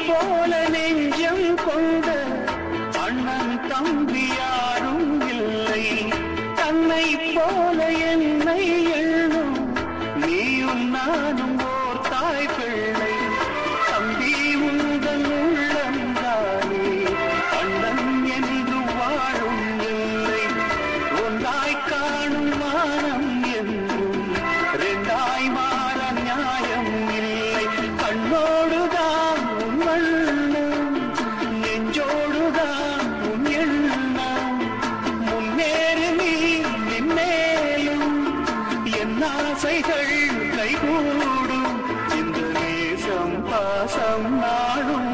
போல நெஞ்சம் கொண்ட அண்ணன் தம்பி யாரும் இல்லை. தன்னை போல என்னை எண்ணும் நீயும் நானும் ஓர் தாய் பிள்ளை. தம்பி உங்கள் உள்ளந்தானே அண்ணன் என்று வாழும் இல்லை. ஒன்றாய் காணும் மானம் என்றும் ரெண்டாய் மாற நியாயம் இல்லை. கண்ணோடுதான் உன் வண்ணம், நெஞ்சோடுதான் உன் எண்ணம். முன்னேறு நீ நின்னேலும் என் ஆசைகள் கைகூடும். இந்த நேசம் பாசம் நாடும்